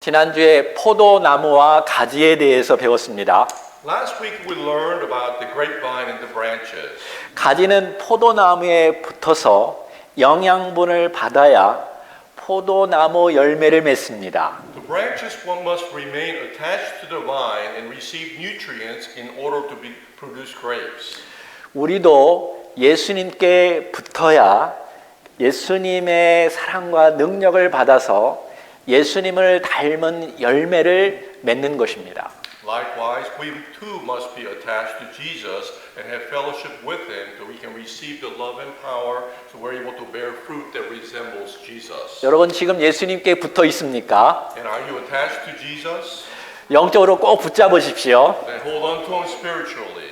지난주에 포도나무와 가지에 대해서 배웠습니다. Last week we learned about the grapevine and the branches. 가지는 포도나무에 붙어서 영양분을 받아야 포도나무 열매를 맺습니다. The branches one must remain attached to the vine and receive nutrients in order to produce grapes. 우리도 예수님께 붙어야 예수님의 사랑과 능력을 받아서 예수님을 닮은 열매를 맺는 것입니다. Likewise, we too must be attached to Jesus and have fellowship with Him so we can receive the love and power so we're able to bear fruit that resembles Jesus. 여러분 지금 예수님께 붙어 있습니까? And are you attached to Jesus? 영적으로 꼭 붙잡으십시오. Then hold on to Him spiritually.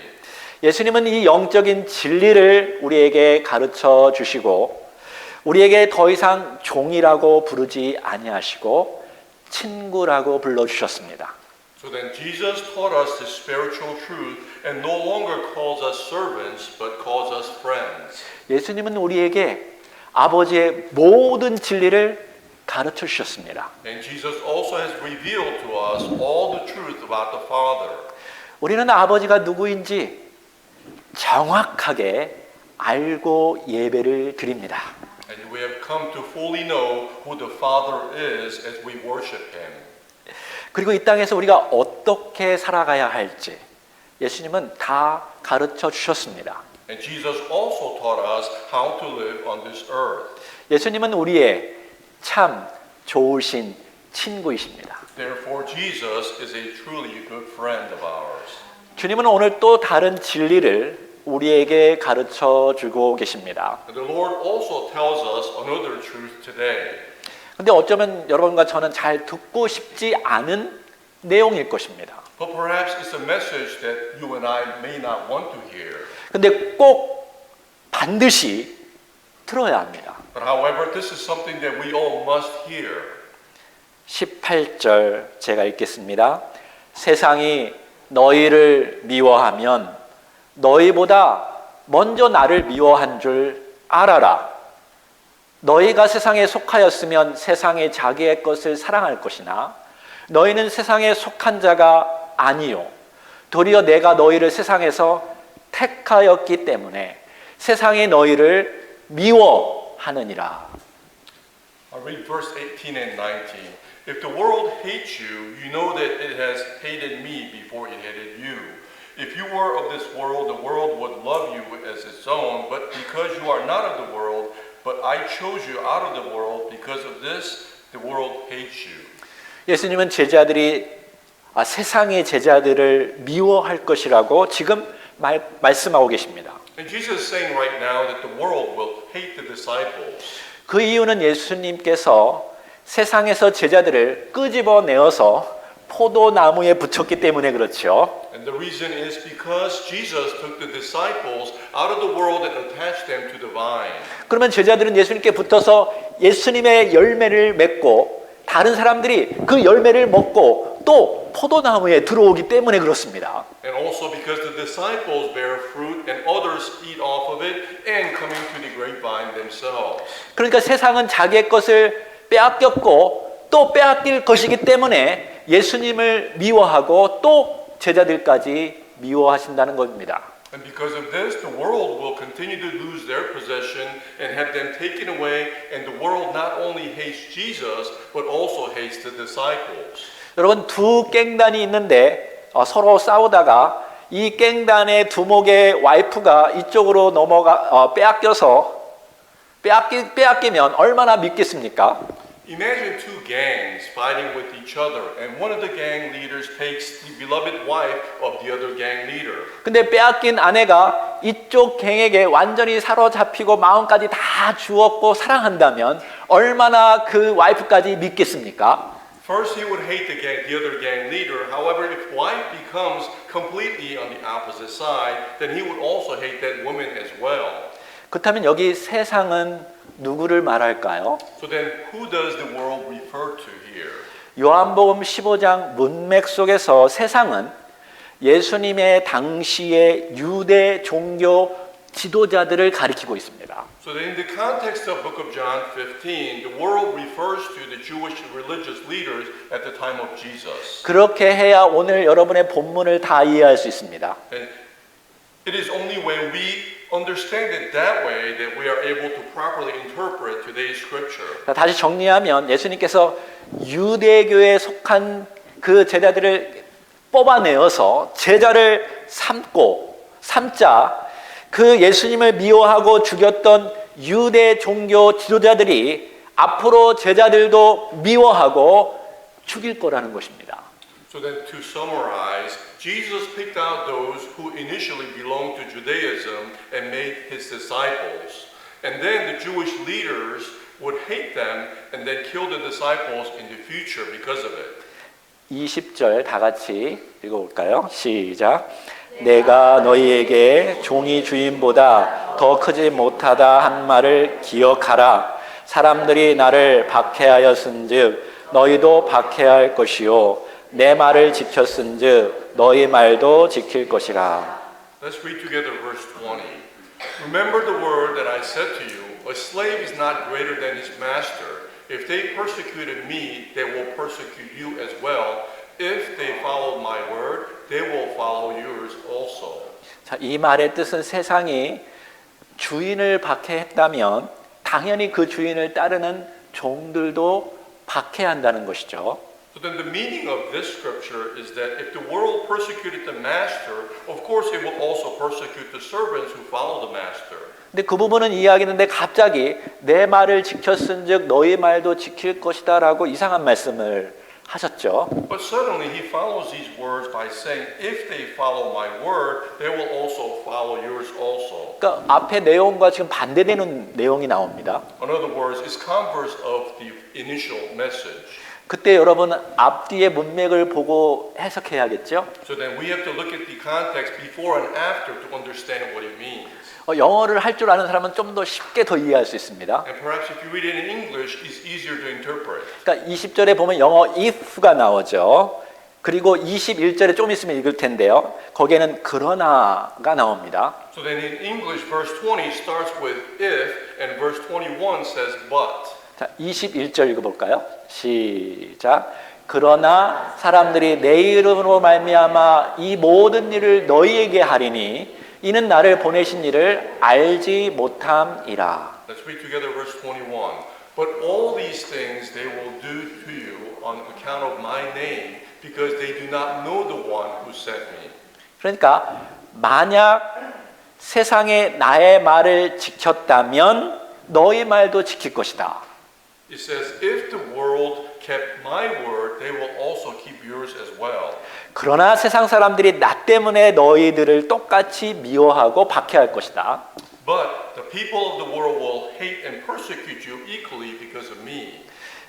예수님은 이 영적인 진리를 우리에게 가르쳐 주시고 우리에게 더 이상 종이라고 부르지 아니하시고 친구라고 불러 주셨습니다. So then Jesus taught us the spiritual truth and no longer calls us servants but calls us friends. 예수님은 우리에게 아버지의 모든 진리를 가르쳐 주셨습니다. And Jesus also has revealed to us all the truth about the Father. 우리는 아버지가 누구인지 정확하게 알고 예배를 드립니다. And we have come to fully know who the Father is as we worship Him. 그리고 이 땅에서 우리가 어떻게 살아가야 할지 예수님은 다 가르쳐 주셨습니다. And Jesus also taught us how to live on this earth. 예수님은 우리의 참 좋으신 친구이십니다. Therefore, Jesus is a truly good friend of ours. 주님은 오늘 또 다른 진리를 우리에게 가르쳐 주고 계십니다. And the Lord also tells us another truth today. 근데 어쩌면 여러분과 저는 잘 듣고 싶지 않은 내용일 것입니다. But perhaps it's a message that you and I may not want to hear. 근데 꼭 반드시 들어야 합니다. But however, this is something that we all must hear. 18절 제가 읽겠습니다. 세상이 너희를 미워하면 너희보다 먼저 나를 미워한 줄 알아라. 너희가 세상에 속하였으면 세상이 자기의 것을 사랑할 것이나 너희는 세상에 속한 자가 아니요 도리어 내가 너희를 세상에서 택하였기 때문에 세상이 너희를 미워하느니라. I read verse 18 and 19. If the world hates you, you know that it has hated me before it hated you. If you were of this world, the world would love you as its own, but because you are not of the world, but I chose you out of the world, because of this, the world hates you. 예수님은 세상의 제자들을 미워할 것이라고 지금 말씀하고 계십니다. And Jesus is saying right now that the world will hate the disciples. 그 이유는 예수님께서 세상에서 제자들을 끄집어내어서 포도나무에 붙였기 때문에 그렇죠. And the reason is because Jesus took the disciples out of the world and attached them to the vine. 그러면 제자들은 예수님께 붙어서 예수님의 열매를 맺고 다른 사람들이 그 열매를 먹고 또 포도나무에 들어오기 때문에 그렇습니다. And also because the disciples bear fruit and others eat off of it and come into the grapevine themselves. 그러니까 세상은 자기의 것을 빼앗겼고 또 빼앗길 것이기 때문에 예수님을 미워하고 또 제자들까지 미워하신다는 겁니다. And because of this, the world will continue to lose their possession and have them taken away, and the world not only hates Jesus, but also hates the disciples. 여러분 두 깽단이 있는데 서로 싸우다가 이 깽단의 두목의 와이프가 이쪽으로 빼앗기면 얼마나 믿겠습니까? Imagine two gangs fighting with each other, and one of the gang leaders takes the beloved wife of the other gang leader. 근데 빼앗긴 아내가 이쪽 갱에게 완전히 사로잡히고 마음까지 다 주었고 사랑한다면 얼마나 그 와이프까지 믿겠습니까? First, he would hate the other gang leader. However, if wife becomes completely on the opposite side, then he would also hate that woman as well. 그렇다면 여기 세상은 누구를 말할까요? So then, who does the world refer to here? 요한복음 15장 문맥 속에서 세상은 예수님의 당시의 유대 종교 지도자들을 가리키고 있습니다. So that in the context of Book of John 15, the world refers to the Jewish religious leaders at the time of Jesus. 그렇게 해야 오늘 여러분의 본문을 다 이해할 수 있습니다. And it is only when we understand it that way that we are able to properly interpret today's scripture. 다시 정리하면 예수님께서 유대교에 속한 그 제자들을 뽑아내어서 제자를 삼자 그 예수님을 미워하고 죽였던 유대 종교 지도자들이 앞으로 제자들도 미워하고 죽일 거라는 것입니다. So then to summarize, Jesus picked out those who initially belonged to Judaism and made his disciples. And then the Jewish leaders would hate them and then kill the disciples in the future because of it. 20절 다 같이 읽어볼까요? 시작. 내가 너희에게 종이 주인보다 더 크지 못하다 한 말을 기억하라. 사람들이 나를 박해하였은즉 너희도 박해할 것이요 내 말을 지켰은즉 너희 말도 지킬 것이라. Let's read together verse 20. Remember the word that I said to you, a slave is not greater than his master. If they persecuted me, they will persecute you as well. If they follow my word, they will follow yours also. 자, 이 말의 뜻은 세상이 주인을 박해했다면 당연히 그 주인을 따르는 종들도 박해한다는 것이죠. So then the meaning of this scripture is that if the world persecuted the master, of course it will also persecute the servants who follow the master. 근데 그 부분은 이해하겠는데 갑자기 내 말을 지켰은즉 너희 말도 지킬 것이다라고 이상한 말씀을 하셨죠. But suddenly he follows these words by saying, if they follow my word, they will also follow yours also. 그러니까 앞에 내용과 지금 반대되는 내용이 나옵니다. In other words, it's converse of the initial message. 그때 여러분 앞뒤의 문맥을 보고 해석해야겠죠. So then we have to look at the context before and after to understand what it means. 영어를 할 줄 아는 사람은 좀 더 쉽게 더 이해할 수 있습니다. And perhaps if you read it in English, it's easier to interpret. 그러니까 20절에 보면 영어 if가 나오죠. 그리고 21절에 좀 있으면 읽을 텐데요. 거기에는 그러나가 나옵니다. So then in English, verse 20 starts with if, and verse 21 says but. 자, 21절 읽어볼까요? 시작. 그러나 사람들이 내 이름으로 말미암아 이 모든 일을 너희에게 하리니 이는 나를 보내신 이를 알지 못함이라. Let's read together verse 21. But all these things they will do to you on account of my name, because they do not know the one who sent me. 그러니까 만약 세상에 나의 말을 지켰다면 너희 말도 지킬 것이다. It says, if the world kept my word, they will also keep yours as well. 그러나 세상 사람들이 나 때문에 너희들을 똑같이 미워하고 박해할 것이다. But the people of the world will hate and persecute you equally because of me.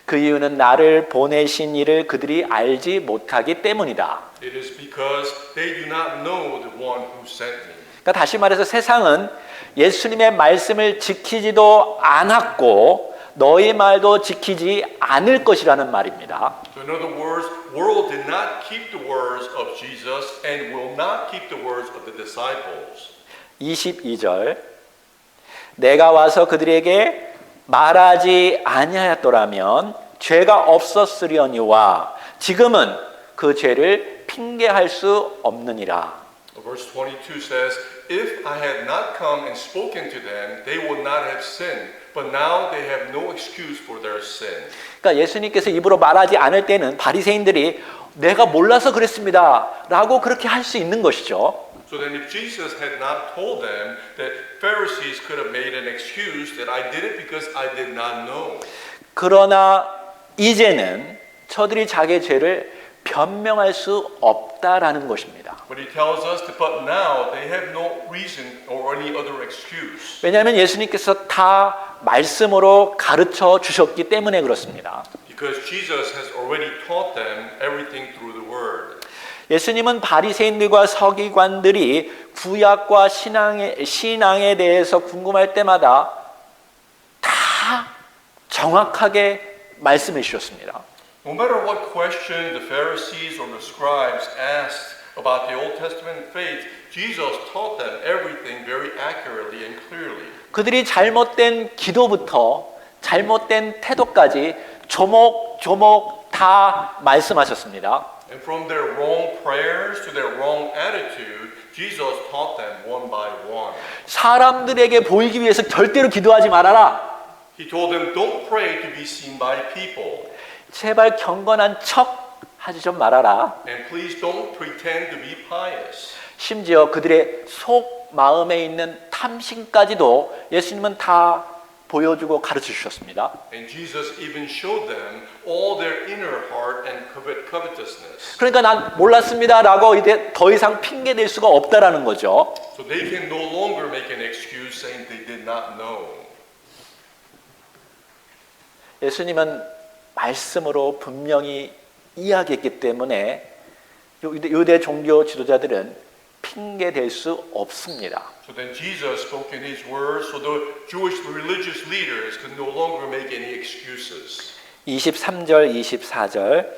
그 이유는 나를 보내신 이를 그들이 알지 못하기 때문이다. It is because they do not know the one who sent me. 그러니까 다시 말해서 세상은 예수님의 말씀을 지키지도 않았고 너희 말도 지키지 않을 것이라는 말입니다. So in other words, world did not keep the words of Jesus and will not keep the words of the disciples. 22절 내가 와서 그들에게 말하지 아니하였더라면 죄가 없었으려니와 지금은 그 죄를 핑계할 수 없느니라. Verse 22 says, if I had not come and spoken to them, they would not have sinned. But now they have no excuse for their sin. 그러니까 예수님께서 입으로 말하지 않을 때는 바리새인들이 내가 몰라서 그랬습니다라고 그렇게 할 수 있는 것이죠. So then if Jesus had not told them, that Pharisees could have made an excuse that I did it because I did not know. 그러나 이제는 저들이 자기의 죄를 변명할 수 없다라는 것입니다. But he tells us that but now they have no reason or any other excuse. 왜냐하면 예수님께서 다 말씀으로 가르쳐 주셨기 때문에 그렇습니다. Because Jesus has already taught them everything through the word. 예수님은 바리새인들과 서기관들이 구약과 신앙에 대해서 궁금할 때마다 다 정확하게 말씀해 주셨습니다. No matter what question the Pharisees or the scribes asked about the Old Testament faith, Jesus taught them everything very accurately and clearly. 그들이 잘못된 기도부터 잘못된 태도까지 조목조목 다 말씀하셨습니다. And from their wrong prayers to their wrong attitude, Jesus taught them one by one. 사람들에게 보이기 위해서 절대로 기도하지 말아라. He told them, don't pray to be seen by people. 제발 경건한 척 하지 좀 말아라. And please don't pretend to be pious. 심지어 그들의 속 마음에 있는 탐심까지도 예수님은 다 보여주고 가르쳐 주셨습니다. And Jesus even showed them all their inner heart and covetousness. 그러니까 난 몰랐습니다라고 이제 더 이상 핑계 댈 수가 없다라는 거죠. So they can no longer make an excuse saying they did not know. 예수님은 말씀으로 분명히 이야기했기 때문에 유대 종교 지도자들은 핑계 댈 수 없습니다. So then Jesus spoke in his words, so the Jewish religious leaders could no longer make any excuses. 23절, 24절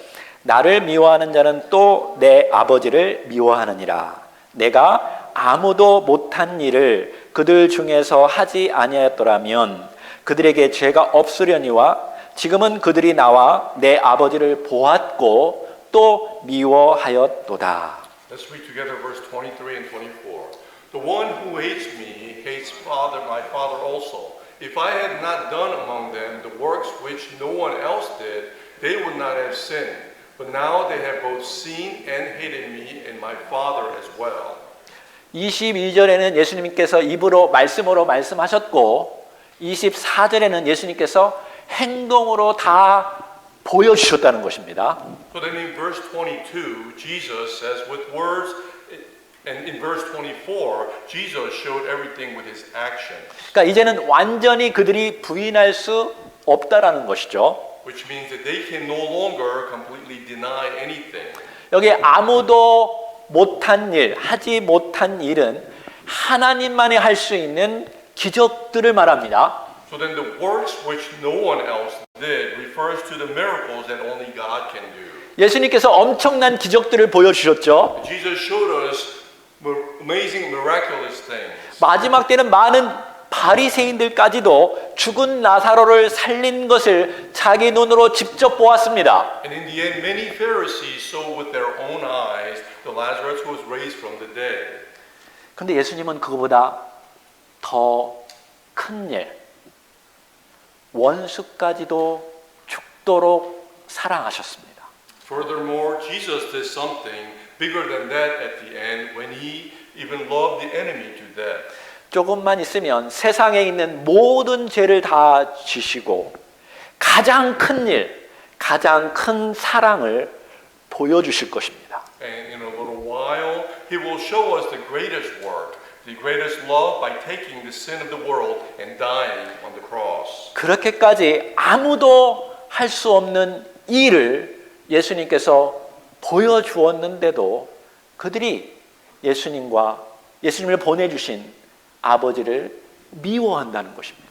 나를 미워하는 자는 또 내 아버지를 미워하느니라. 내가 아무도 못한 일을 그들 중에서 하지 아니하였더라면 그들에게 죄가 없으려니와 지금은 그들이 나와 내 아버지를 보았고 또 미워하였도다. Let's read together verse 23 and 24. The one who hates me hates my Father also. If I had not done among them the works which no one else did, they would not have sinned. But now they have both seen and hated me and my Father as well. 22절에는 예수님께서 입으로 말씀으로 말씀하셨고 24절에는 예수님께서 행동으로 다 보여주셨다는 것입니다. So then in verse 22, Jesus says with words, and in verse 24, Jesus showed everything with his action. 그러니까 이제는 완전히 그들이 부인할 수 없다라는 것이죠. Which means that they can no longer completely deny anything. 여기 아무도 못한 일, 하지 못한 일은 하나님만이 할 수 있는 기적들을 말합니다. So then the works which no one else did refers to the miracles that only God can do. 예수님께서 엄청난 기적들을 보여주셨죠. Jesus showed us amazing miraculous things. 마지막 때는 많은 바리새인들까지도 죽은 나사로를 살린 것을 자기 눈으로 직접 보았습니다. And in the end, many Pharisees saw with their own eyes the Lazarus who was raised from the dead. 그런데 예수님은 그거보다 더 큰 일, 원수까지도 죽도록 사랑하셨습니다. Furthermore, Jesus did something bigger than that at the end when he even loved the enemy to death. 조금만 있으면 세상에 있는 모든 죄를 다 지시고 가장 큰 일, 가장 큰 사랑을 보여주실 것입니다. And in a little while, he will show us the greatest work, the greatest love by taking the sin of the world and dying on the cross. 그렇게까지 아무도 할 수 없는 일을 예수님께서 보여주었는데도 그들이 예수님을 보내주신 아버지를 미워한다는 것입니다.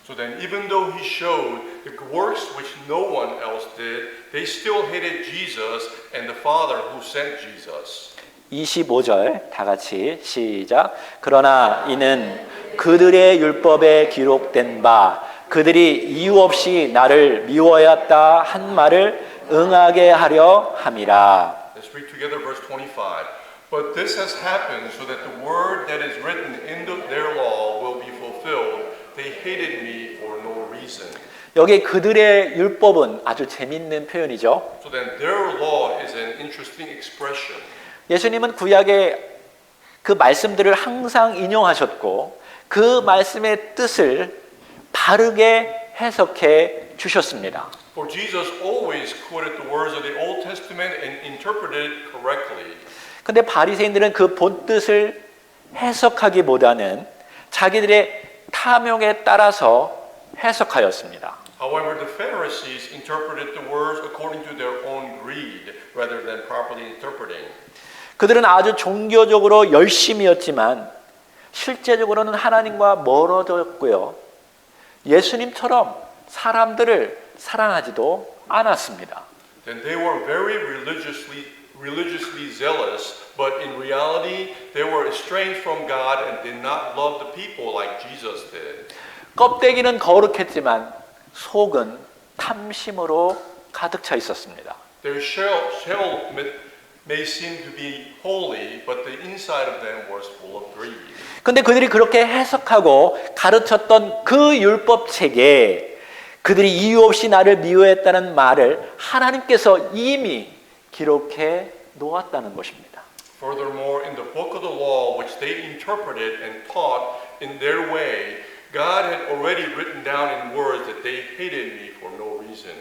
So then, even though he showed the works which no one else did, they still hated Jesus and the Father who sent Jesus. 25절 다 같이 시작. 그러나 이는 그들의 율법에 기록된 바 그들이 이유 없이 나를 미워하였다 한 말을 응하게 하려 함이라. Let's read together verse 25. But this has happened so that the word that is written in their law will be fulfilled. They hated me for no reason. 여기 그들의 율법은 아주 재밌는 표현이죠. So then their law is an interesting expression. 예수님은 구약의 그 말씀들을 항상 인용하셨고 그 말씀의 뜻을 바르게 해석해 주셨습니다. For Jesus always quoted the words of the Old Testament and interpreted it correctly. 근데 바리새인들은 그 본뜻을 해석하기보다는 자기들의 탐욕에 따라서 해석하였습니다. However, the Pharisees interpreted the words according to their own greed rather than properly interpreting. 그들은 아주 종교적으로 열심이었지만 실제적으로는 하나님과 멀어졌고요. 예수님처럼 사람들을 사랑하지도 않았습니다. then they were very religiously zealous, but in reality they were estranged from God and did not love the people like Jesus did. 껍데기는 거룩했지만 속은 탐심으로 가득 차 있었습니다. Their shell may seem to be holy, but the inside of them was full of greed. 근데 그들이 그렇게 해석하고 가르쳤던 그 율법책에 그들이 이유 없이 나를 미워했다는 말을 하나님께서 이미 기록해 놓았다는 것입니다. Furthermore, in the book of the law, which they interpreted and taught in their way, God had already written down in words that they hated me for no reason.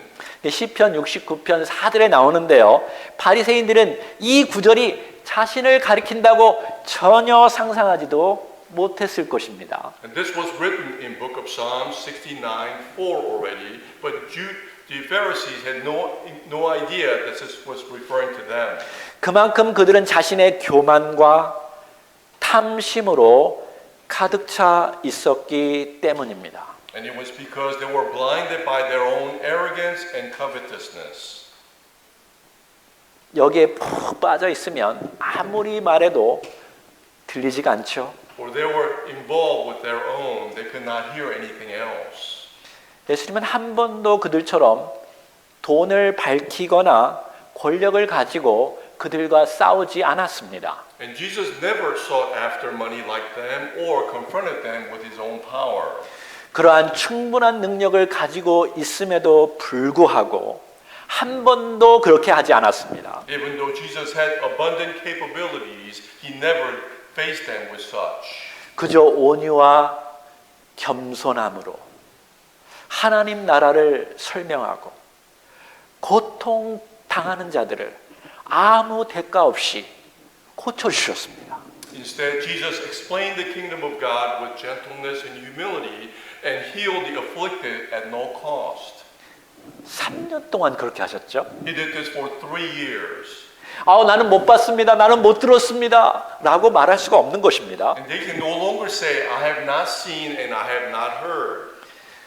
시편 69편 4절에 나오는데요. 바리새인들은 이 구절이 자신을 가리킨다고 전혀 상상하지도 못했을 것입니다. And this was written in book of Psalms 69:4 already, but the Pharisees had no idea that this was referring to them. 그만큼 그들은 자신의 교만과 탐심으로 가득 차 있었기 때문입니다. And it was because they were blinded by their own arrogance and covetousness. 여기에 푹 빠져 있으면 아무리 말해도 들리지가 않죠. For they were involved with their own, they could not hear anything else. 예수님은 한 번도 그들처럼 돈을 밝히거나 권력을 가지고 그들과 싸우지 않았습니다. And Jesus never sought after money like them or confronted them with his own power. 그러한 충분한 능력을 가지고 있음에도 불구하고 한 번도 그렇게 하지 않았습니다. Even though Jesus had abundant capabilities, he never faced them with such. 그저 온유와 겸손함으로 하나님 나라를 설명하고 고통 당하는 자들을 아무 대가 없이 고쳐주셨습니다. Instead, Jesus explained the kingdom of God with gentleness and humility and healed the afflicted at no cost. 3년 동안 그렇게 하셨죠. He did this for 3 years. 나는 못 봤습니다. 나는 못 들었습니다. 라고 말할 수가 없는 것입니다. And they can no longer say, I have not seen and I have not heard.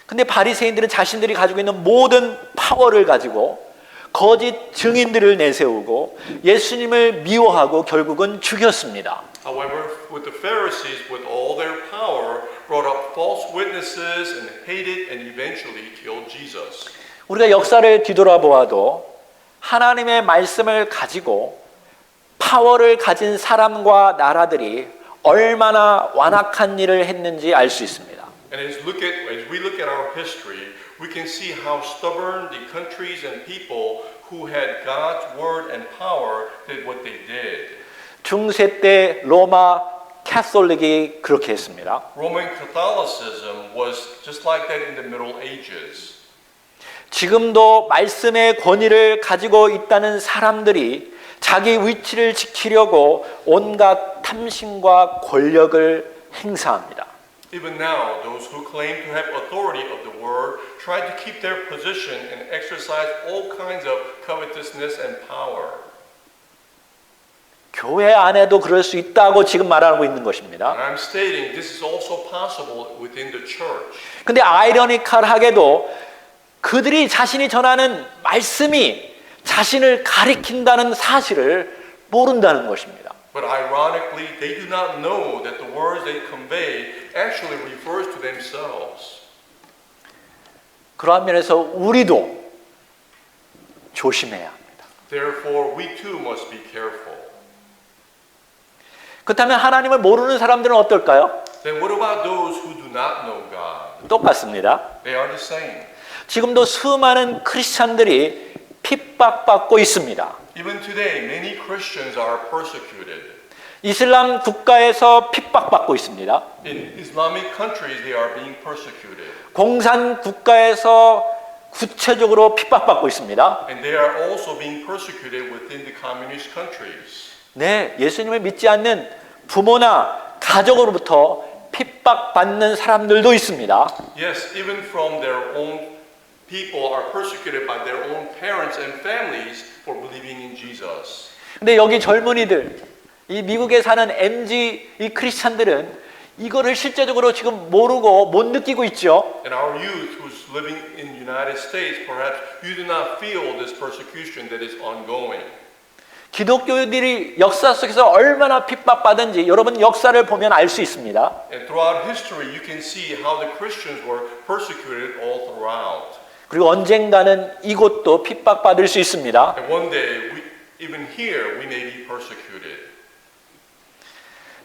근데 바리새인들은 자신들이 가지고 있는 모든 파워를 가지고 거짓 증인들을 내세우고 예수님을 미워하고 결국은 죽였습니다. However, with the Pharisees, with all their power, brought up false witnesses and hated and eventually killed Jesus. 우리가 역사를 뒤돌아보아도 하나님의 말씀을 가지고 파워를 가진 사람과 나라들이 얼마나 완악한 일을 했는지 알 수 있습니다. And as we look at our history, we can see how stubborn the countries and people who had God's word and power did what they did. 중세 때 로마 캐톨릭이 그렇게 했습니다. Roman Catholicism was just like that in the Middle Ages. 지금도 말씀의 권위를 가지고 있다는 사람들이 자기 위치를 지키려고 온갖 탐심과 권력을 행사합니다. Even now, those who claim to have authority of the word try to keep their position and exercise all kinds of covetousness and power. 교회 안에도 그럴 수 있다고 지금 말하고 있는 것입니다. And I'm stating this is also possible within the church. 근데 아이러니컬하게도 그들이 자신이 전하는 말씀이 자신을 가리킨다는 사실을 모른다는 것입니다. But ironically, they do not know that the words they convey actually refers to themselves. 그러한 면에서 우리도 조심해야 합니다. Therefore, we too must be careful. 그렇다면 하나님을 모르는 사람들은 어떨까요? Then what about those who do not know God? 똑같습니다. They are the same. 지금도 수많은 크리스찬들이 핍박받고 있습니다. Even today, many Christians are persecuted. 이슬람 국가에서 핍박받고 있습니다. In Islamic countries, they are being persecuted. 공산 국가에서 구체적으로 핍박받고 있습니다. And they are also being persecuted within the communist countries. 네, 예수님을 믿지 않는 부모나 가족으로부터 핍박받는 사람들도 있습니다. Yes, even from their own people are persecuted by their own parents and families for believing in Jesus. 근데 여기 젊은이들, 이 미국에 사는 MZ 이 크리스찬들은 이거를 실제적으로 지금 모르고 못 느끼고 있죠. And our youth who's living in the United States, perhaps you do not feel this persecution that is ongoing. 기독교인들이 역사 속에서 얼마나 핍박받은지 여러분 역사를 보면 알 수 있습니다. And throughout history, you can see how the Christians were persecuted all throughout. 그리고 언젠가는 이곳도 핍박받을 수 있습니다. And one day, even here, we may be persecuted.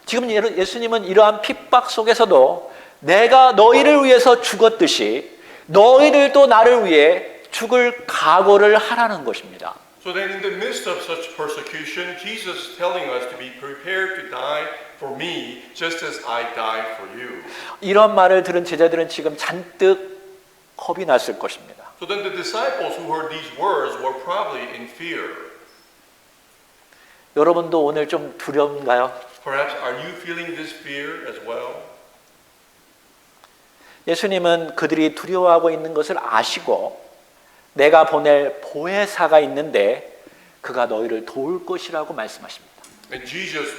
지금 예수님은 이러한 핍박 속에서도 내가 너희를 위해서 죽었듯이 너희들도 나를 위해 죽을 각오를 하라는 것입니다. So then in the midst of such persecution, Jesus is telling us to be prepared to die for me, just as I died for you. 이런 말을 들은 제자들은 지금 잔뜩 겁이 났을 것입니다. So then the disciples who heard these words were probably in fear. 여러분도 오늘 좀 두려운가요? Perhaps are you feeling this fear as well? 예수님은 그들이 두려워하고 있는 것을 아시고 내가 보낼 보혜사가 있는데 그가 너희를 도울 것이라고 말씀하십니다. And Jesus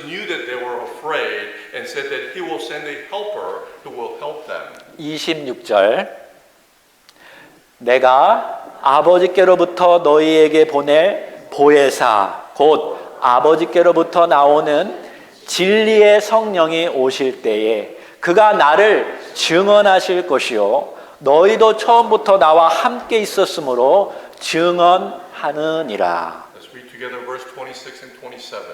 knew that they were afraid and said that he will send a helper who will help them. 26절 내가 아버지께로부터 너희에게 보낼 보혜사 곧 아버지께로부터 나오는 진리의 성령이 오실 때에 그가 나를 증언하실 것이요 너희도 처음부터 나와 함께 있었으므로 증언하느니라. Let's read together verse 26 and 27.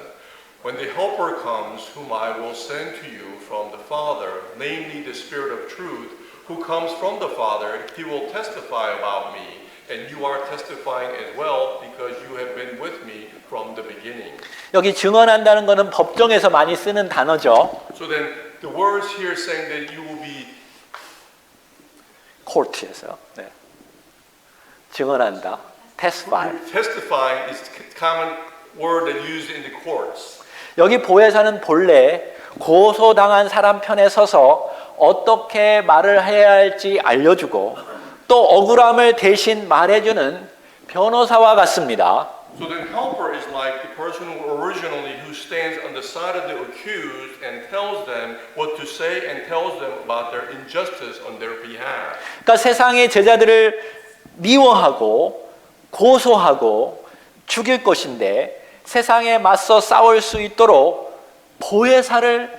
When the helper comes, whom I will send to you from the Father, namely the Spirit of truth, who comes from the Father, he will testify about me, and you are testifying as well because you have been with me from the beginning. 여기 증언한다는 것은 법정에서 많이 쓰는 단어죠. So then the words here saying that you will be 코트에서 증언한다. testify. testifying is a common word that used in the courts. 여기 보혜사는 본래 고소당한 사람 편에 서서 어떻게 말을 해야 할지 알려주고 또 억울함을 대신 말해주는 변호사와 같습니다. So then helper is like the person who stands on the side of the accused and tells them what to say and tells them about their injustice on their behalf. 그러니까 세상의 제자들을 미워하고 고소하고 죽일 것인데 세상에 맞서 싸울 수 있도록 보혜사를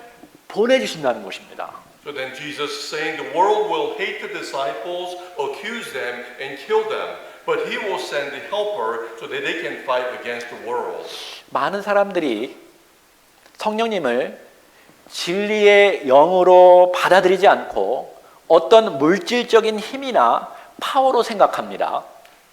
보내주신다는 것입니다. So then Jesus is saying the world will hate the disciples, accuse them, and kill them. But he will send the helper so that they can fight against the world. 많은 사람들이 성령님을 진리의 영으로 받아들이지 않고 어떤 물질적인 힘이나 파워로 생각합니다.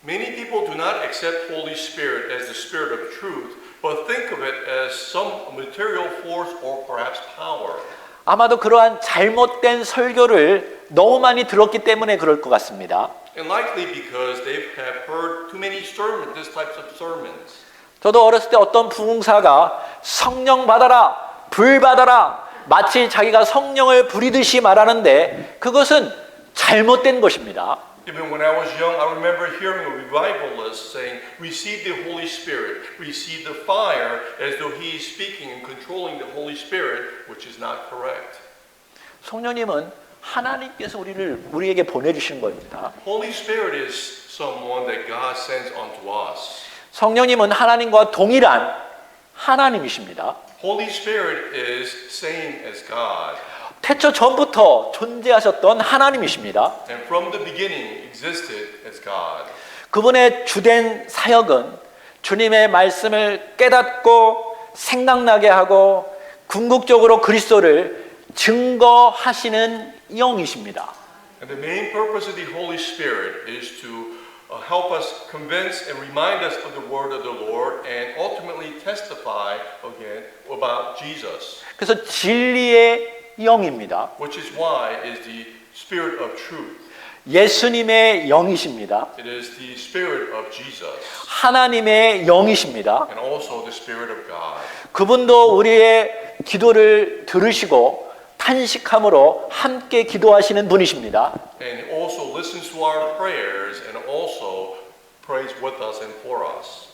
Many people do not accept Holy Spirit as the Spirit of truth, but think of it as some material force or perhaps power. 아마도 그러한 잘못된 설교를 너무 많이 들었기 때문에 그럴 것 같습니다. And likely because they have heard too many sermons, this types of sermons. 저도 어렸을 때 어떤 부흥사가 성령 받아라, 불 받아라, 마치 자기가 성령을 부리듯이 말하는데 그것은 잘못된 것입니다. Even when I was young, I remember hearing a revivalist saying, receive the Holy Spirit, receive the fire, as though he is speaking and controlling the Holy Spirit, which is not correct. 성령님은 하나님께서 우리에게 보내주신 겁니다. Holy Spirit is someone that God sends unto us. 성령님은 하나님과 동일한 하나님이십니다. Holy Spirit is same as God. 태초 전부터 존재하셨던 하나님이십니다. And from the beginning existed as God. 그분의 주된 사역은 주님의 말씀을 깨닫고 생각나게 하고 궁극적으로 그리스도를 증거하시는 영이십니다. And the main purpose of the Holy Spirit is to help us convince and remind us of the word of the Lord and ultimately testify again about Jesus. 그래서 진리의 영입니다. Which is why is the Spirit of truth. 예수님의 영이십니다. It is the Spirit of Jesus. 하나님의 영이십니다. And also the Spirit of God. 그분도 우리의 기도를 들으시고 탄식함으로 함께 기도하시는 분이십니다. And also listens to our prayers and also prays with us and for us.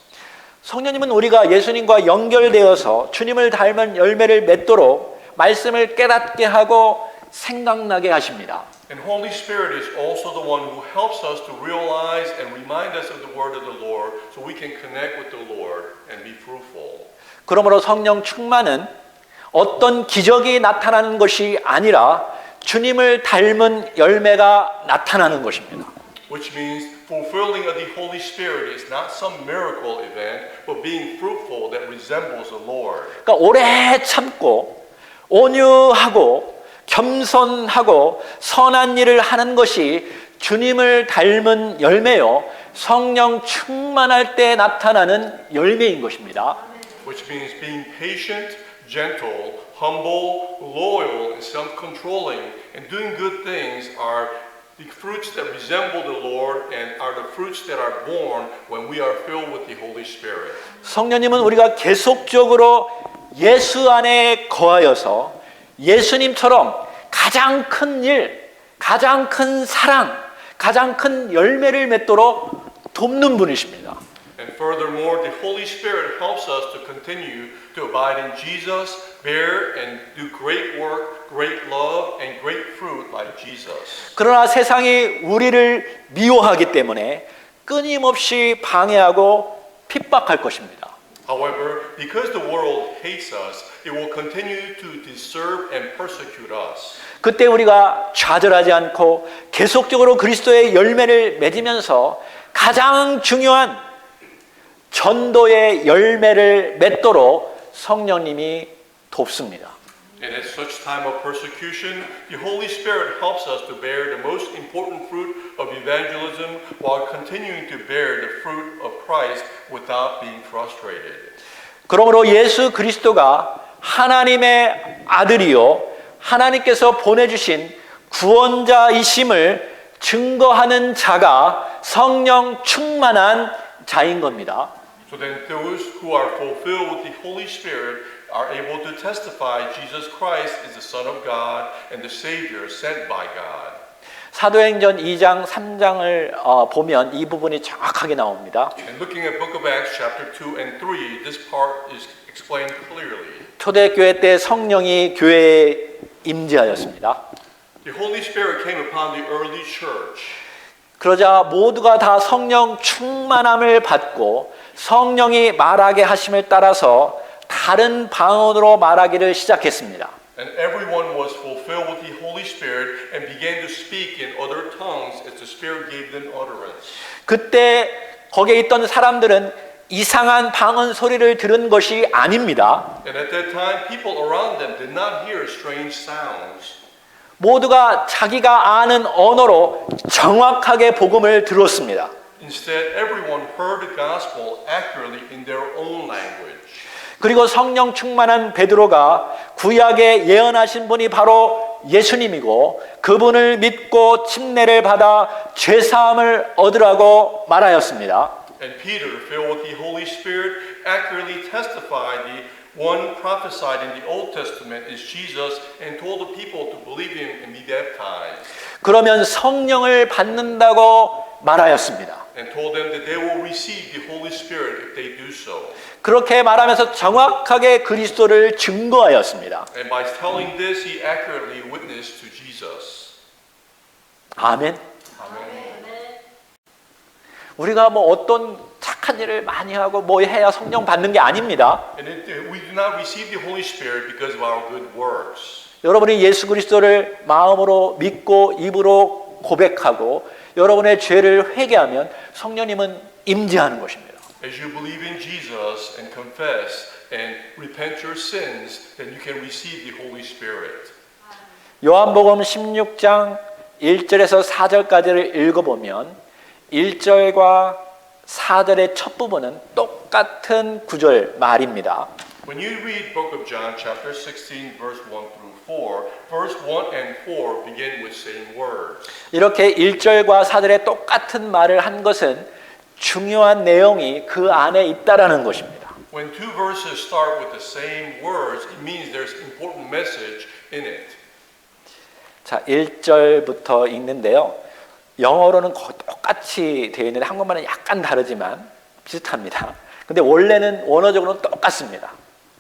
성령님은 우리가 예수님과 연결되어서 주님을 닮은 열매를 맺도록 말씀을 깨닫게 하고 생각나게 하십니다. And Holy Spirit is also the one who helps us to realize and remind us of the word of the Lord so we can connect with the Lord and be fruitful. 그러므로 성령 충만은 어떤 기적이 나타나는 것이 아니라 주님을 닮은 열매가 나타나는 것입니다. Which means fulfilling of the Holy Spirit is not some miracle event, but being fruitful that resembles the Lord. 그러니까 오래 참고 온유하고 겸손하고 선한 일을 하는 것이 주님을 닮은 열매요. 성령 충만할 때 나타나는 열매인 것입니다. Which means being patient, gentle, humble, loyal, and self-controlling, and doing good things are the fruits that resemble the Lord and are the fruits that are born when we are filled with the Holy Spirit. 성령님은 우리가 계속적으로 예수 안에 거하여서 예수님처럼 가장 큰 일, 가장 큰 사랑, 가장 큰 열매를 맺도록 돕는 분이십니다. And furthermore, the Holy Spirit helps us to continue to abide in Jesus, bear and do great work, great love, and great fruit like Jesus. 그러나 세상이 우리를 미워하기 때문에 끊임없이 방해하고 핍박할 것입니다. However, because the world hates us, it will continue to disturb and persecute us. 그때 우리가 좌절하지 않고 계속적으로 그리스도의 열매를 맺으면서 가장 중요한 전도의 열매를 맺도록 성령님이 돕습니다. And at such time of persecution, the Holy Spirit helps us to bear the most important fruit of evangelism while continuing to bear the fruit of Christ without being frustrated. 그러므로 예수 그리스도가 하나님의 아들이요 하나님께서 보내주신 구원자이심을 증거하는 자가 성령 충만한 자인 겁니다. So then those who are fulfilled with the Holy Spirit are able to testify Jesus Christ is the Son of God and the Savior sent by God. 사도행전 2장 3장을 보면 이 부분이 정확하게 나옵니다. And looking at Book of Acts chapter 2 and 3, this part is explained clearly. 초대교회 때 성령이 교회에 임재하였습니다. The Holy Spirit came upon the early church. 그러자 모두가 다 성령 충만함을 받고 성령이 말하게 하심을 따라서 다른 방언으로 말하기를 시작했습니다. And everyone was fulfilled with the Holy Spirit and began to speak in other tongues as the Spirit gave them utterance. 그때 거기에 있던 사람들은 이상한 방언 소리를 들은 것이 아닙니다. And at that time, people around them did not hear strange sounds. 모두가 자기가 아는 언어로 정확하게 복음을 들었습니다. Instead, everyone heard the gospel accurately in their own language. 그리고 성령 충만한 베드로가 구약에 예언하신 분이 바로 예수님이고 그분을 믿고 침례를 받아 죄 사함을 얻으라고 말하였습니다. And Peter, filled with the Holy Spirit, accurately testified the one prophesied in the Old Testament is Jesus and told the people to believe him and be baptized. 그러면 성령을 받는다고 말하였습니다. And told them that they will receive the Holy Spirit if they do so. 그렇게 말하면서 정확하게 그리스도를 증거하였습니다. And by telling this, he accurately witnessed to Jesus. 아멘. Amen. 우리가 뭐 어떤 착한 일을 많이 하고 뭐 해야 성령 받는 게 아닙니다. And we do not receive the Holy Spirit because of our good works. 여러분이 예수 그리스도를 마음으로 믿고 입으로 고백하고 여러분의 죄를 회개하면 성령님은 임재하는 것입니다. As you believe in Jesus and confess and repent your sins, then you can receive the Holy Spirit. 요한복음 16장 1절에서 4절까지를 읽어보면 1절과 4절의 첫 부분은 똑같은 구절 말입니다. When you read Book of John, chapter 16, verse 1 through 4, verse 1 and 4 begin with same words. 이렇게 1절과 4절의 똑같은 말을 한 것은 중요한 내용이 그 안에 있다라는 것입니다. When two verses start with the same words, it means there's important message in it. 자, 1절부터 읽는데요. 영어로는 거의 똑같이 되어 있는데 한국말은 약간 다르지만 비슷합니다. 근데 원래는 원어적으로는 똑같습니다.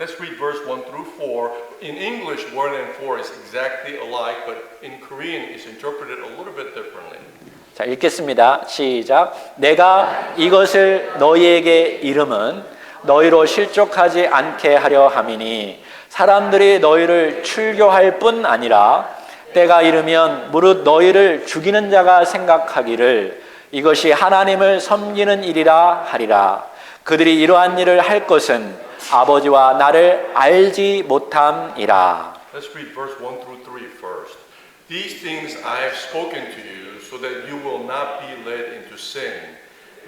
Let's read verse 1 through 4. In English, 1 and 4 is exactly alike, but in Korean it's interpreted a little bit differently. 자, 읽겠습니다. 시작. 내가 이것을 너희에게 이름은 너희로 실족하지 않게 하려 함이니 사람들이 너희를 출교할 뿐 아니라 때가 이르면 무릇 너희를 죽이는 자가 생각하기를 이것이 하나님을 섬기는 일이라 하리라. 그들이 이러한 일을 할 것은 아버지와 나를 알지 못함이라. Let's read verse 1 through 3 first. These things I have spoken to you so that you will not be led into sin.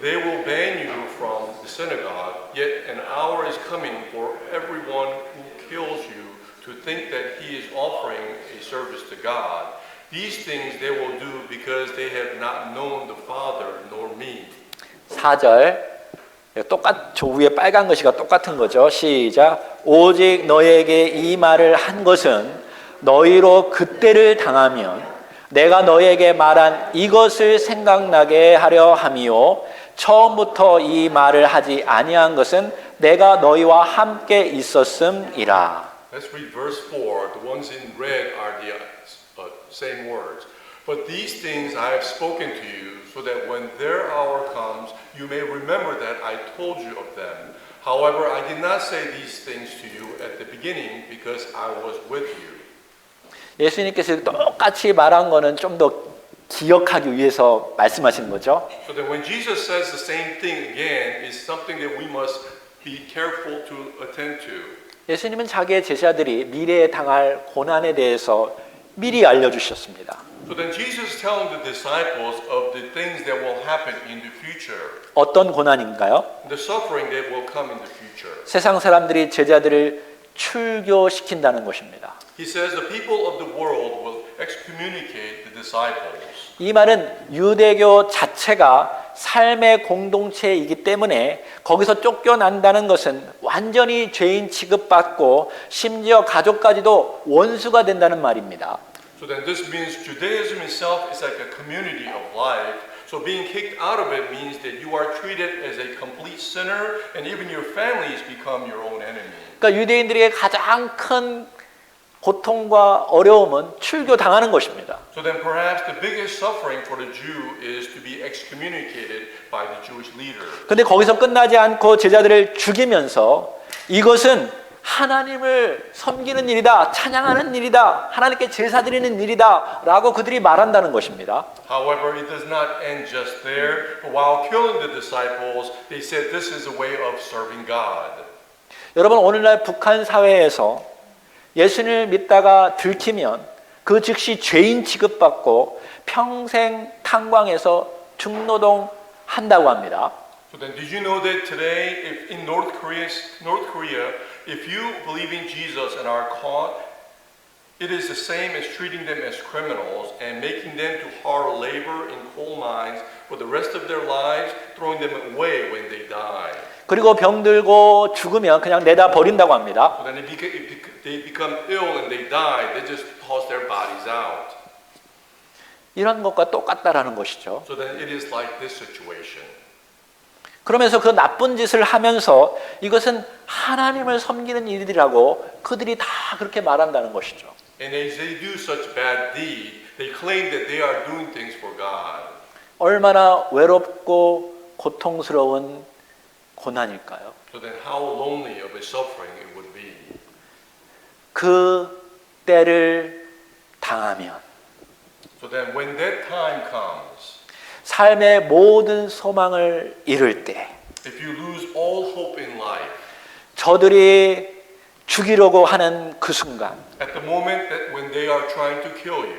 They will ban you from the synagogue, yet an hour is coming for everyone who kills you to think that he is offering a service to God. These things they will do because they have not known the Father nor me. 4절 저 위에 빨간 것이가 똑같은 거죠. 시작. 오직 너에게 이 말을 한 것은 너희로 그때를 당하면 내가 너에게 말한 이것을 생각나게 하려 함이요 처음부터 이 말을 하지 아니한 것은 내가 너희와 함께 있었음이라. Let's read verse 4. The ones in red are the same words. But these things I have spoken to you so that when their hour comes you may remember that I told you of them. However, I did not say these things to you at the beginning because I was with you. 예수님께서 똑같이 말한 거는 좀 더 기억하기 위해서 말씀하시는 거죠. So that when Jesus says the same thing again is something that we must be careful to attend to. 예수님은 자기의 제자들이 미래에 당할 고난에 대해서 미리 알려주셨습니다. So then Jesus is telling the disciples of the things that will happen in the future. 어떤 고난인가요? The suffering that will come in the future. 세상 사람들이 제자들을 출교시킨다는 것입니다. He says the people of the world will excommunicate the disciples. 이 말은 유대교 자체가 삶의 공동체이기 때문에 거기서 쫓겨난다는 것은 완전히 죄인 취급받고 심지어 가족까지도 원수가 된다는 말입니다. So then this means Judaism itself is like a community of life. So being kicked out of it means that you are treated as a complete sinner and even your families become your own enemy. 그러니까 유대인들에게 가장 큰 고통과 어려움은 출교 당하는 것입니다. So then perhaps the biggest suffering for the Jew is to be excommunicated by the Jewish leader. 근데 거기서 끝나지 않고 제자들을 죽이면서 이것은 하나님을 섬기는 일이다, 찬양하는 일이다, 하나님께 제사 드리는 일이다 라고 그들이 말한다는 것입니다. However, it does not end just there. While killing the disciples, they said this is a way of serving God. 여러분 오늘날 북한 사회에서 예수님을 믿다가 들키면 그 즉시 죄인 취급받고 평생 탄광에서 중노동 한다고 합니다. So then, did you know that today, if in North Korea, if you believe in Jesus and are caught, it is the same as treating them as criminals and making them to hard labor in coal mines for the rest of their lives, throwing them away when they die. 그리고 병들고 죽으면 그냥 내다 버린다고 합니다. So then, they become ill and they die. They just toss their bodies out. 이런 것과 똑같다라는 것이죠. So then, it is like this situation. 그러면서 그 나쁜 짓을 하면서 이것은 하나님을 섬기는 일이라고 그들이 다 그렇게 말한다는 것이죠. And as they do such bad deed, they claim that they are doing things for God. 얼마나 외롭고 고통스러운 고난일까요? So then how lonely of a suffering it would be. 그 때를 당하면 So then when that time comes, 삶의 모든 소망을 잃을 때 if you lose all hope in life, 저들이 죽이려고 하는 그 순간 at the moment that when they are trying to kill you,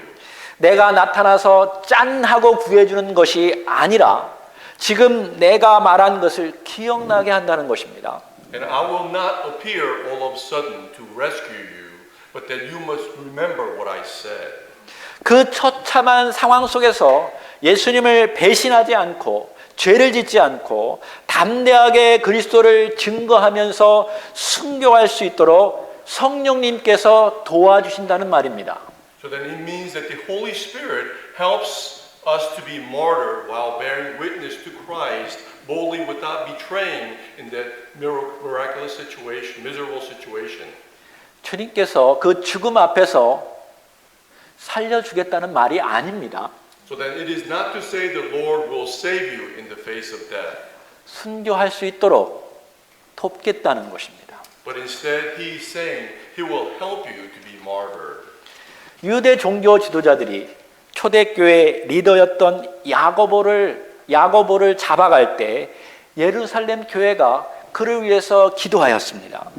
내가 나타나서 짠 하고 구해주는 것이 아니라 지금 내가 말한 것을 기억나게 한다는 것입니다. and I will not appear all of a sudden to rescue you, but that you must remember what I said. 그 처참한 상황 속에서 예수님을 배신하지 않고 죄를 짓지 않고 담대하게 그리스도를 증거하면서 순교할 수 있도록 성령님께서 도와주신다는 말입니다. So then it means that the Holy Spirit helps us to be martyred while bearing witness to Christ boldly without betraying in that miraculous situation, miserable situation. 주님께서 그 죽음 앞에서 살려주겠다는 말이 아닙니다. So then it is not to say the Lord will save you in the face of death, 순교할 수 있도록 돕겠다는 것입니다. but instead he is saying he will help you to be martyred. 유대 종교 지도자들이 초대교회 리더였던 야고보를 잡아갈 때 예루살렘 교회가 그를 위해서 기도하였습니다.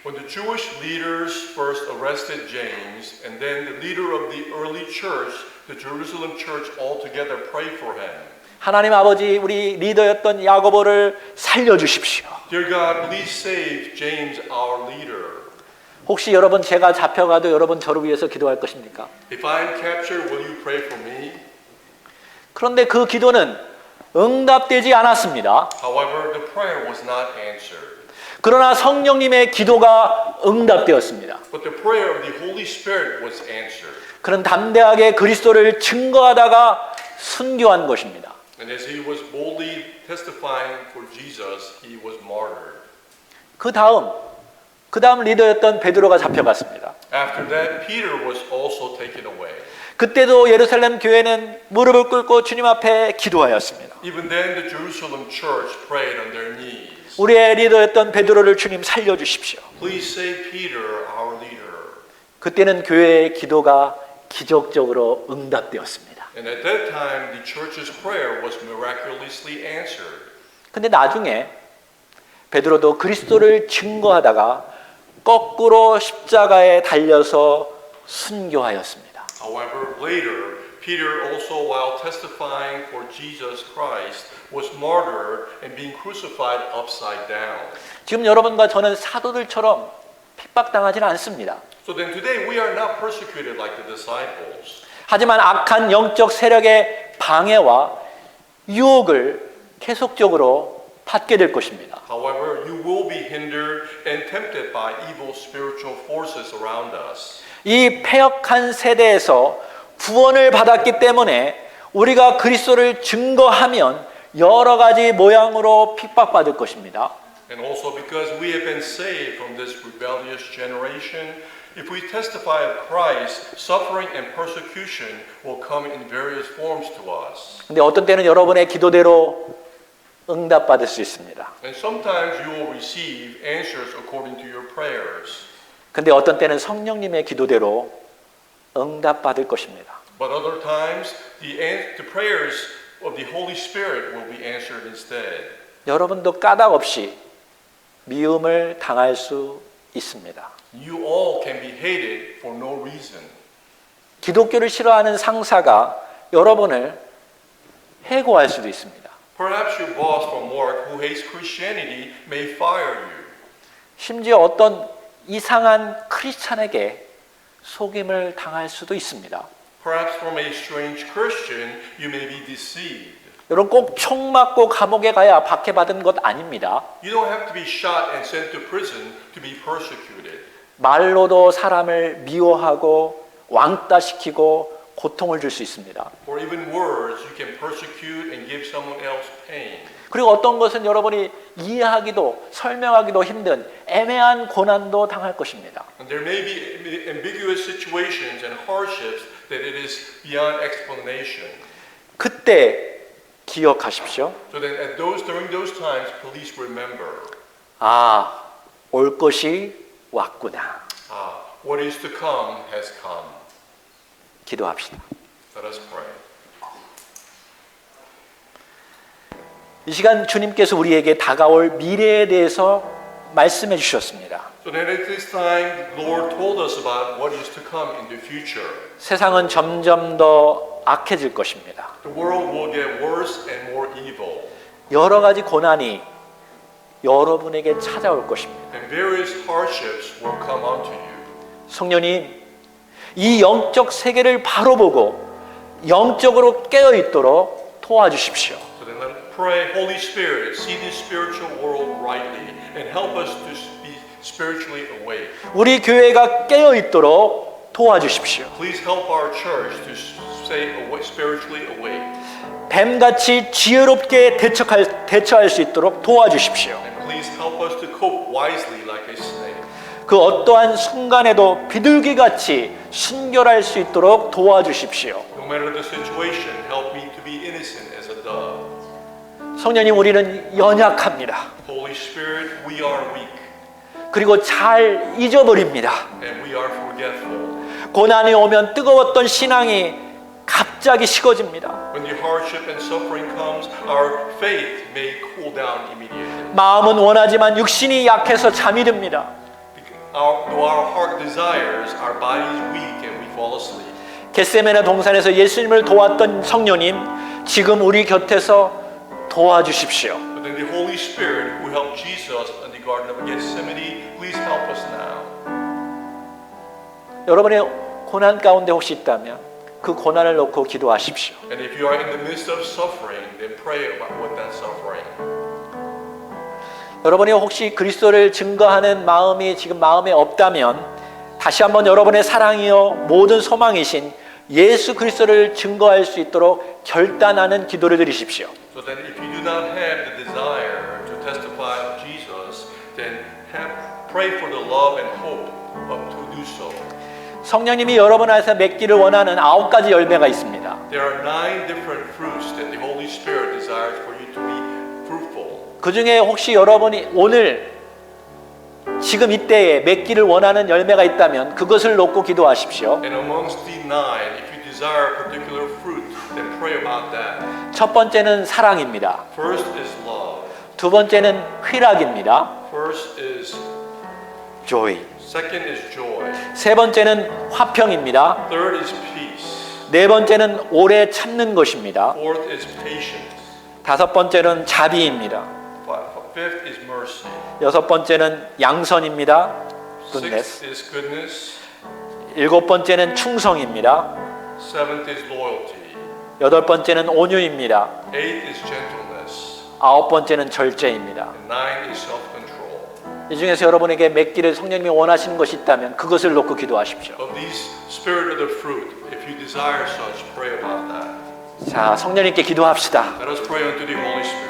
When the Jewish leaders first arrested James, and then the leader of the early church, the Jerusalem church altogether prayed for him. 하나님 아버지, 우리 리더였던 야고보를 살려주십시오. Dear God, please save James, our leader. 혹시 여러분 제가 잡혀가도 여러분 저를 위해서 기도할 것입니까? If I am captured, will you pray for me? 그런데 그 기도는 응답되지 않았습니다. However, the prayer was not answered. 그러나 성령님의 기도가 응답되었습니다. But the prayer of the Holy Spirit was answered. 그는 담대하게 그리스도를 증거하다가 순교한 것입니다. And as he was boldly testifying for Jesus, he was martyred. 그 다음 리더였던 베드로가 잡혀갔습니다. After that, Peter was also taken away. 그때도 예루살렘 교회는 무릎을 꿇고 주님 앞에 기도하였습니다. Even then, the Jerusalem church prayed on their knees. 우리의 리더였던 베드로를 주님 살려주십시오. Please save Peter, our leader. 그때는 교회의 기도가 기적적으로 응답되었습니다. And at that time, the church's prayer was miraculously answered. 근데 나중에 베드로도 그리스도를 증거하다가 거꾸로 십자가에 달려서 순교하였습니다. However, later, Peter also, while testifying for Jesus Christ, was martyred and being crucified upside down. 지금 여러분과 저는 사도들처럼 핍박당하지는 않습니다. So then today we are not persecuted like the disciples. 하지만 악한 영적 세력의 방해와 유혹을 계속적으로 받게 될 것입니다. However, you will be hindered and tempted by evil spiritual forces around us. 이 패역한 세대에서 구원을 받았기 때문에 우리가 그리스도를 증거하면 여러 가지 모양으로 핍박받을 것입니다. And also because we have been saved from this rebellious generation, if we testify of Christ, suffering and persecution will come in various forms to us. 근데 어떤 때는 여러분의 기도대로 응답받을 수 있습니다. And sometimes you will receive answers according to your prayers. 근데 어떤 때는 성령님의 기도대로 응답받을 것입니다. But other times, the prayers of the Holy Spirit will be answered instead. 여러분도 까닭 없이 미움을 당할 수 있습니다. You all can be hated for no reason. 기독교를 싫어하는 상사가 여러분을 해고할 수도 있습니다. Perhaps your boss from work who hates Christianity may fire you. 심지어 어떤 이상한 크리스찬에게 속임을 당할 수도 있습니다. Perhaps from a strange Christian, you may be deceived. 여러분 꼭 총 맞고 감옥에 가야 박해받은 것 아닙니다. You don't have to be shot and sent to prison to be persecuted. 말로도 사람을 미워하고 왕따시키고 고통을 줄 수 있습니다. Or even words, you can persecute and give someone else pain. 그리고 어떤 것은 여러분이 이해하기도 설명하기도 힘든 애매한 고난도 당할 것입니다. And there may be ambiguous situations and hardships that it is beyond explanation. 그때 기억하십시오. So then during those times, please remember, 아, 올 것이 왔구나. what is to come has come. 기도합시다. Let us pray. 이 시간 주님께서 우리에게 다가올 미래에 대해서 말씀해 주셨습니다. So then at this time, the Lord told us about what is to come in the future. 세상은 점점 더 악해질 것입니다. The world will get worse and more evil. 여러 가지 고난이 여러분에게 찾아올 것입니다. And various hardships will come unto you. 성령님, 이 영적 세계를 바로 보고 영적으로 깨어 있도록 도와주십시오. So then let us pray, Holy Spirit, see this spiritual world rightly and help us to be spiritually awake. 우리 교회가 깨어 있도록 도와주십시오. Please help our church to stay spiritually awake. 뱀같이 지혜롭게 대처할 수 있도록 도와주십시오. And please help us to cope wisely like a snake. 그 어떠한 순간에도 비둘기같이 순결할 수 있도록 도와주십시오. No matter the situation, help me to be innocent as a dove. 성령님, 우리는 연약합니다. Holy Spirit, we are weak 그리고 잘 잊어버립니다. and we are forgetful. 고난이 오면 뜨거웠던 신앙이 갑자기 식어집니다. When the hardship and suffering comes, our faith may cool down immediately. 마음은 원하지만 육신이 약해서 잠이 듭니다. Though our heart desires, our body is weak and we fall asleep. 겟세마네 동산에서 예수님을 도왔던 성령님, 지금 우리 곁에서 도와주십시오. But then the Holy Spirit who helped Jesus in the Garden of Gethsemane, please help us now. 여러분의 고난 가운데 혹시 있다면 그 고난을 놓고 기도하십시오. And if you are in the midst of suffering, then pray about what that suffering. 여러분이 혹시 그리스도를 증거하는 마음이 지금 마음에 없다면 다시 한번 여러분의 사랑이요 모든 소망이신 예수 그리스도를 증거할 수 있도록 결단하는 기도를 드리십시오. So then if you do not have the desire to testify of Jesus, then pray for the love and hope to do so. 성령님이 여러분 안에서 맺기를 원하는 9가지 열매가 있습니다. There are 9 different fruits that the Holy Spirit desires for you to be fruitful. 그 중에 혹시 여러분이 오늘 지금 이때에 맺기를 원하는 열매가 있다면 그것을 놓고 기도하십시오. And amongst the 9, if you desire a particular fruit, then pray about that. 첫 번째는 사랑입니다. First is love. 두 번째는 희락입니다. First is joy. second is joy. 세 번째는 화평입니다. Third is peace. 네 번째는 오래 참는 것입니다. Fourth is patience. 다섯 번째는 자비입니다. Fifth is mercy. 여섯 번째는 양선입니다. goodness. Sixth is goodness. 일곱 번째는 충성입니다. Seventh is loyalty. 여덟 번째는 온유입니다. Eighth is gentleness. 아홉 번째는 절제입니다. And 9 is self-control. 이 중에서 여러분에게 맺기를 성령님이 원하시는 것이 있다면 그것을 놓고 기도하십시오. Of these spirit of the fruit, if you desire such, pray about that. 자, 성령님께 기도합시다. Let us pray unto the Holy Spirit.